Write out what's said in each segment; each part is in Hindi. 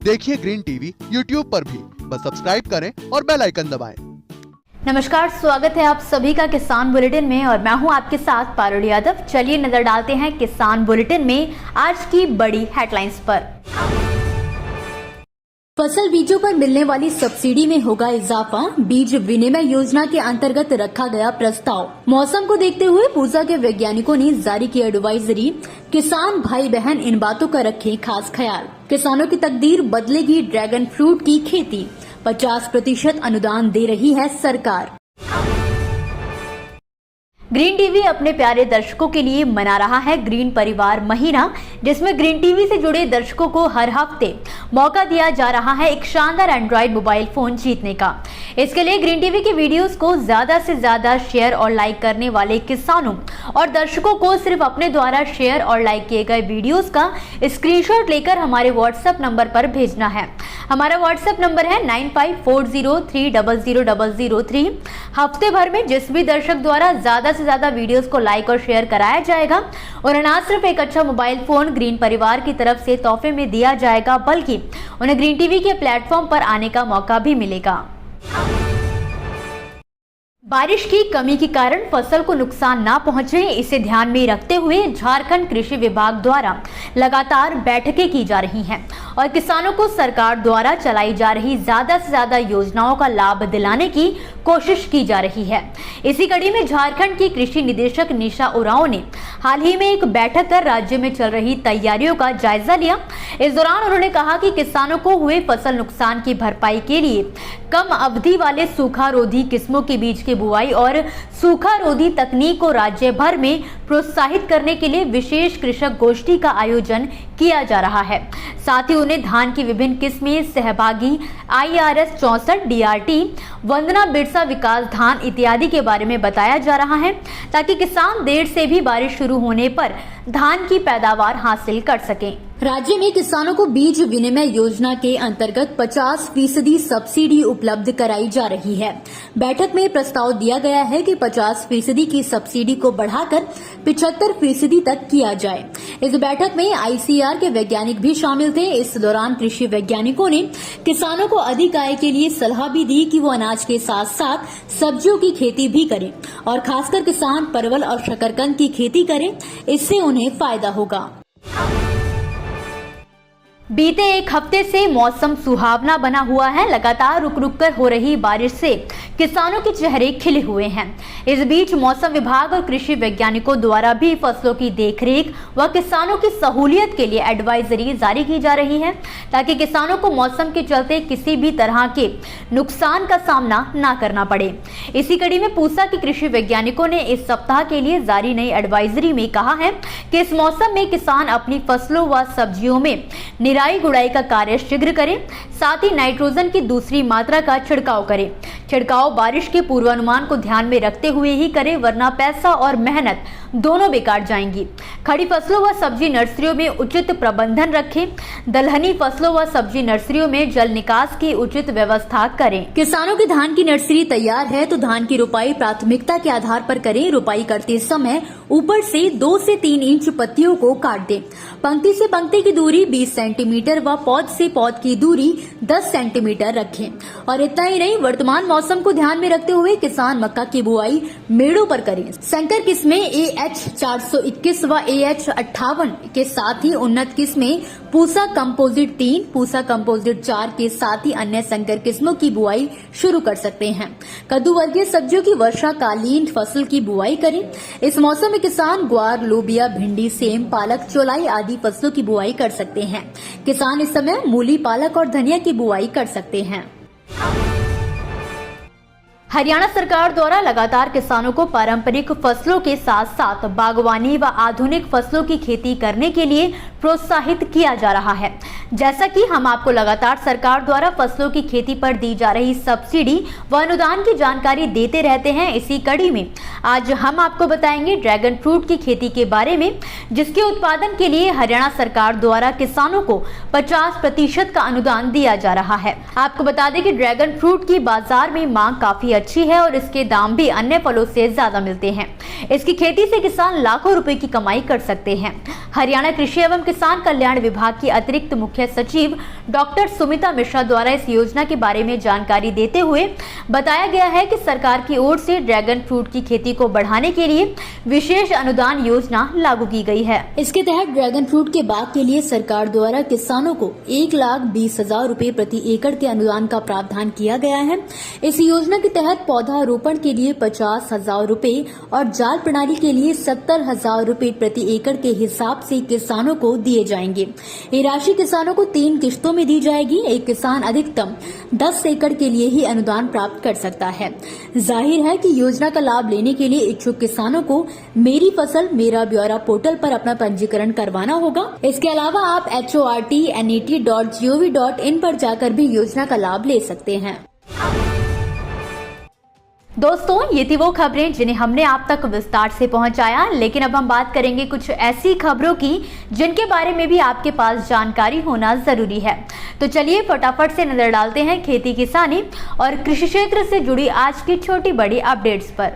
देखिए ग्रीन टीवी यूट्यूब पर भी, बस सब्सक्राइब करें और बेल आइकन दबाएं। नमस्कार, स्वागत है आप सभी का किसान बुलेटिन में और मैं हूं आपके साथ पारुल यादव। चलिए नजर डालते हैं किसान बुलेटिन में आज की बड़ी हेडलाइंस पर। फसल बीजों पर मिलने वाली सब्सिडी में होगा इजाफा, बीज विनिमय योजना के अंतर्गत रखा गया प्रस्ताव। मौसम को देखते हुए पूसा के वैज्ञानिकों ने जारी की एडवाइजरी, किसान भाई बहन इन बातों का रखें खास ख्याल। किसानों की तकदीर बदलेगी ड्रैगन फ्रूट की खेती, 50% अनुदान दे रही है सरकार। ग्रीन टीवी अपने प्यारे दर्शकों के लिए मना रहा है ग्रीन परिवार महीना, जिसमें ग्रीन टीवी से जुड़े दर्शकों को हर हफ्ते मौका दिया जा रहा है एक शानदार एंड्रॉइड मोबाइल फोन जीतने का। इसके लिए ग्रीन टीवी की वीडियोस को ज्यादा से ज्यादा शेयर और लाइक करने वाले किसानों और दर्शकों को सिर्फ अपने द्वारा शेयर और लाइक किए गए वीडियोस का स्क्रीनशॉट लेकर हमारे व्हाट्सएप नंबर पर भेजना है। हमारा व्हाट्सएप नंबर है 9540300003। हफ्ते भर में जिस भी दर्शक द्वारा ज्यादा से ज्यादा वीडियोस को लाइक और शेयर कराया जाएगा उन्हें न सिर्फ एक अच्छा मोबाइल फोन ग्रीन परिवार की तरफ से तोहफे में दिया जाएगा, बल्कि उन्हें ग्रीन टीवी के प्लेटफॉर्म पर आने का मौका भी मिलेगा। बारिश की कमी के कारण फसल को नुकसान ना पहुंचे, इसे ध्यान में रखते हुए झारखंड कृषि विभाग द्वारा लगातार बैठकें की जा रही हैं और किसानों को सरकार द्वारा चलाई जा रही ज्यादा से ज्यादा योजनाओं का लाभ दिलाने की कोशिश की जा रही है। इसी कड़ी में झारखंड की कृषि निदेशक निशा उरांव ने हाल ही में एक बैठक कर राज्य में चल रही तैयारियों का जायजा लिया। इस दौरान उन्होंने कहा कि किसानों को हुए फसल नुकसान की भरपाई के लिए कम अवधि वाले सूखा रोधी किस्मों के बीज की बुआई और सूखा रोधी तकनीक को राज्य भर में प्रोत्साहित करने के लिए विशेष कृषक गोष्ठी का आयोजन किया जा रहा है। साथ ही उन्हें धान की विभिन्न किस्में सहभागी IRS 64, DRT, वंदना बिरसा विकास धान इत्यादि के बारे में बताया जा रहा है, ताकि किसान देर से भी बारिश शुरू होने पर धान की पैदावार हासिल कर सकें। राज्य में किसानों को बीज विनिमय योजना के अंतर्गत 50% सब्सिडी उपलब्ध कराई जा रही है। बैठक में प्रस्ताव दिया गया है कि 50% की सब्सिडी को बढ़ाकर 75% तक किया जाए। इस बैठक में ICAR के वैज्ञानिक भी शामिल थे। इस दौरान कृषि वैज्ञानिकों ने किसानों को अधिक आय के लिए सलाह भी दी कि वो अनाज के साथ साथ सब्जियों की खेती भी करें और खासकर किसान परवल और शकरकंद की खेती करें, इससे उन्हें फायदा होगा। बीते एक हफ्ते से मौसम सुहावना बना हुआ है। लगातार रुक रुक कर हो रही बारिश से किसानों के चेहरे खिले हुए हैं। इस बीच मौसम विभाग और कृषि वैज्ञानिकों द्वारा भी फसलों की देखरेख व किसानों की सहूलियत के लिए एडवाइजरी जारी की जा रही है, ताकि किसानों को मौसम के चलते किसी भी तरह के नुकसान का सामना न करना पड़े। इसी कड़ी में पूसा के कृषि वैज्ञानिकों ने इस सप्ताह के लिए जारी नई एडवाइजरी में कहा है कि इस मौसम में किसान अपनी फसलों व सब्जियों में निराई गुड़ाई का कार्य शीघ्र करें, साथ ही नाइट्रोजन की दूसरी मात्रा का छिड़काव करें। छिड़काव बारिश के पूर्वानुमान को ध्यान में रखते हुए ही करें, वरना पैसा और मेहनत दोनों बेकार जाएंगी। खड़ी फसलों व सब्जी नर्सरियों में उचित प्रबंधन रखें। दलहनी फसलों व सब्जी नर्सरियों में जल निकास की उचित व्यवस्था करें। किसानों की धान की नर्सरी तैयार है तो धान की रुपाई प्राथमिकता के आधार पर करें। रुपाई करते समय ऊपर से 2 से 3 इंच पत्तियों को काट दें। पंक्ति से पंक्ति की दूरी 20 सेंटीमीटर व पौध से पौध की दूरी 10 सेंटीमीटर रखें। और इतना ही नहीं, वर्तमान मौसम को ध्यान में रखते हुए किसान मक्का की बुआई मेड़ों पर करें। संकर किस्में AH 421 व AH 58 के साथ ही उन्नत किस्में पूसा कंपोजिट 3, पूसा कंपोजिट 4 के साथ ही अन्य संकर किस्मों की बुआई शुरू कर सकते हैं। कद्दू वर्गीय सब्जियों की वर्षाकालीन फसल की बुआई करें। इस मौसम में किसान ग्वार, लोबिया, भिंडी, सेम, पालक, चौलाई आदि फसलों की बुआई कर सकते हैं। किसान इस समय मूली, पालक और धनिया की बुआई कर सकते हैं। हरियाणा सरकार द्वारा लगातार किसानों को पारंपरिक फसलों के साथ साथ बागवानी व आधुनिक फसलों की खेती करने के लिए प्रोत्साहित किया जा रहा है। जैसा कि हम आपको लगातार सरकार द्वारा फसलों की खेती पर दी जा रही सब्सिडी व अनुदान की जानकारी देते रहते हैं, इसी कड़ी में आज हम आपको बताएंगे ड्रैगन फ्रूट की खेती के बारे में, जिसके उत्पादन के लिए हरियाणा सरकार द्वारा किसानों को 50% का अनुदान दिया जा रहा है। आपको बता दें कि ड्रैगन फ्रूट की बाजार में मांग काफी अच्छी है और इसके दाम भी अन्य फलों से ज्यादा मिलते हैं। इसकी खेती से किसान लाखों रुपए की कमाई कर सकते हैं। हरियाणा कृषि एवं किसान कल्याण विभाग की अतिरिक्त मुख्य सचिव डॉक्टर सुमिता मिश्रा द्वारा इस योजना के बारे में जानकारी देते हुए बताया गया है कि सरकार की ओर से ड्रैगन फ्रूट की खेती को बढ़ाने के लिए विशेष अनुदान योजना लागू की गई है। इसके तहत ड्रैगन फ्रूट के बाग के लिए सरकार द्वारा किसानों को 1,20,000 रूपए प्रति एकड़ के अनुदान का प्रावधान किया गया है। इस योजना के तहत पौधारोपण के लिए 50,000 रूपए और जाल प्रणाली के लिए 70,000 रूपए प्रति एकड़ के हिसाब से किसानों को दिए जाएंगे। ये राशि किसानों को 3 किश्तों में दी जाएगी। एक किसान अधिकतम 10 एकड़ के लिए ही अनुदान प्राप्त कर सकता है। जाहिर है कि योजना का लाभ लेने के लिए इच्छुक किसानों को मेरी फसल मेरा ब्यौरा पोर्टल पर अपना पंजीकरण करवाना होगा। इसके अलावा आप HORTNET.gov.in पर जाकर भी योजना का लाभ ले सकते हैं। दोस्तों, ये थी वो खबरें जिन्हें हमने आप तक विस्तार से पहुंचाया, लेकिन अब हम बात करेंगे कुछ ऐसी खबरों की जिनके बारे में भी आपके पास जानकारी होना जरूरी है। तो चलिए फटाफट से नजर डालते हैं खेती किसानी और कृषि क्षेत्र से जुड़ी आज की छोटी बड़ी अपडेट्स पर।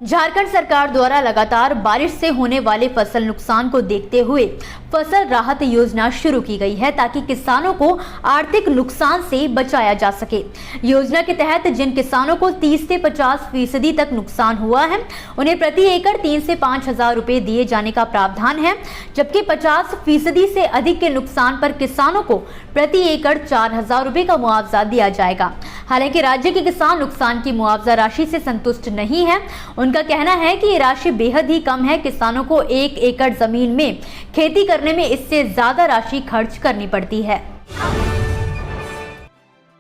झारखंड सरकार द्वारा लगातार बारिश से होने वाले फसल नुकसान को देखते हुए फसल राहत योजना शुरू की गई है ताकि किसानों को आर्थिक नुकसान से बचाया जा सके। योजना के तहत जिन किसानों को 30 से 50% तक नुकसान हुआ है उन्हें प्रति एकड़ 3 से 5,000 रुपए दिए जाने का प्रावधान है, जबकि 50% से अधिक के नुकसान पर किसानों को प्रति एकड़ 4,000 रुपए का मुआवजा दिया जाएगा। हालांकि राज्य के किसान नुकसान की मुआवजा राशि से संतुष्ट नहीं है। उनका कहना है कि ये राशि बेहद ही कम है। किसानों को 1 एकड़ जमीन में खेती करने में इससे ज्यादा राशि खर्च करनी पड़ती है।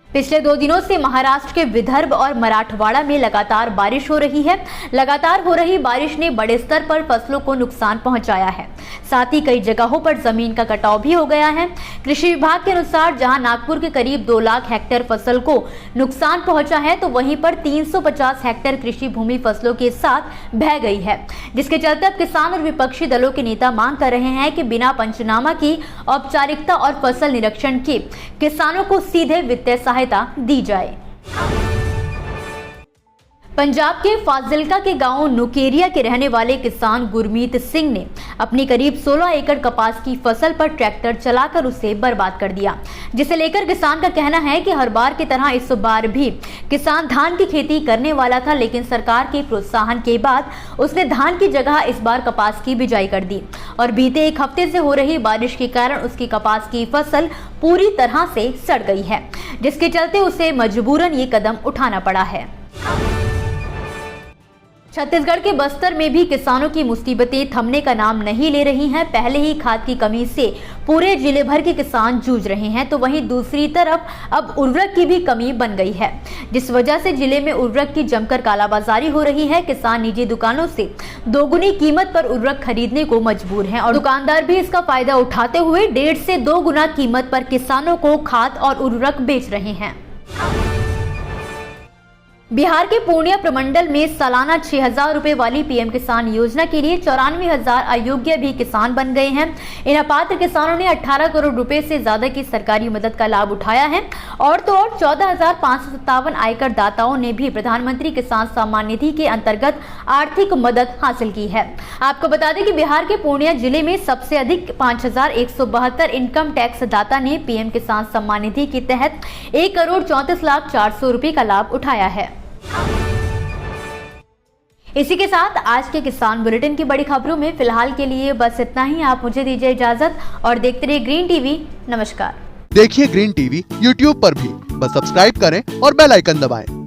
पिछले 2 दिनों से महाराष्ट्र के विदर्भ और मराठवाड़ा में लगातार बारिश हो रही है। लगातार हो रही बारिश ने बड़े स्तर पर फसलों को नुकसान पहुंचाया है। साथ ही कई जगहों पर जमीन का कटाव भी हो गया है। कृषि विभाग के अनुसार जहां नागपुर के करीब 2 लाख हेक्टेयर फसल को नुकसान पहुंचा है, तो वहीं पर 350 हेक्टेयर कृषि भूमि फसलों के साथ बह गई है, जिसके चलते अब किसान और विपक्षी दलों के नेता मांग कर रहे हैं कि बिना पंचनामा की औपचारिकता और फसल निरीक्षण के किसानों को सीधे वित्तीय सहायता दी जाए। पंजाब के फाजिल्का के गांव नुकेरिया के रहने वाले किसान गुरमीत सिंह ने अपनी करीब 16 एकड़ कपास की फसल पर ट्रैक्टर चलाकर उसे बर्बाद कर दिया, जिसे लेकर किसान का कहना है कि हर बार की तरह इस बार भी किसान धान की खेती करने वाला था, लेकिन सरकार के प्रोत्साहन के बाद उसने धान की जगह इस बार कपास की बिजाई कर दी और बीते 1 हफ्ते से हो रही बारिश के कारण उसकी कपास की फसल पूरी तरह से सड़ गई है, जिसके चलते उसे मजबूरन ये कदम उठाना पड़ा है। छत्तीसगढ़ के बस्तर में भी किसानों की मुसीबतें थमने का नाम नहीं ले रही हैं। पहले ही खाद की कमी से पूरे जिले भर के किसान जूझ रहे हैं, तो वहीं दूसरी तरफ अब उर्वरक की भी कमी बन गई है, जिस वजह से जिले में उर्वरक की जमकर कालाबाजारी हो रही है। किसान निजी दुकानों से दोगुनी कीमत पर उर्वरक खरीदने को मजबूर हैं और दुकानदार भी इसका फायदा उठाते हुए 1.5 से 2 गुना कीमत पर किसानों को खाद और उर्वरक बेच रहे हैं। बिहार के पूर्णिया प्रमंडल में सालाना 6,000 रुपए वाली पीएम किसान योजना के लिए 94,000 अयोग्य भी किसान बन गए हैं। इन अपात्र किसानों ने 18 करोड़ रुपए से ज्यादा की सरकारी मदद का लाभ उठाया है और तो और 14,557 आयकर दाताओं ने भी प्रधानमंत्री किसान सम्मान निधि के अंतर्गत आर्थिक मदद हासिल की है। आपको बता दें कि बिहार के पूर्णिया जिले में सबसे अधिक 5,172 इनकम टैक्स दाता ने पीएम किसान सम्मान निधि के तहत 1,34,04,00,000 रुपए का लाभ उठाया है। इसी के साथ आज के किसान बुलेटिन की बड़ी खबरों में फिलहाल के लिए बस इतना ही। आप मुझे दीजिए इजाजत और देखते रहिए ग्रीन टीवी। नमस्कार। देखिए ग्रीन टीवी YouTube पर भी, बस सब्सक्राइब करें और बेल आइकन दबाएं।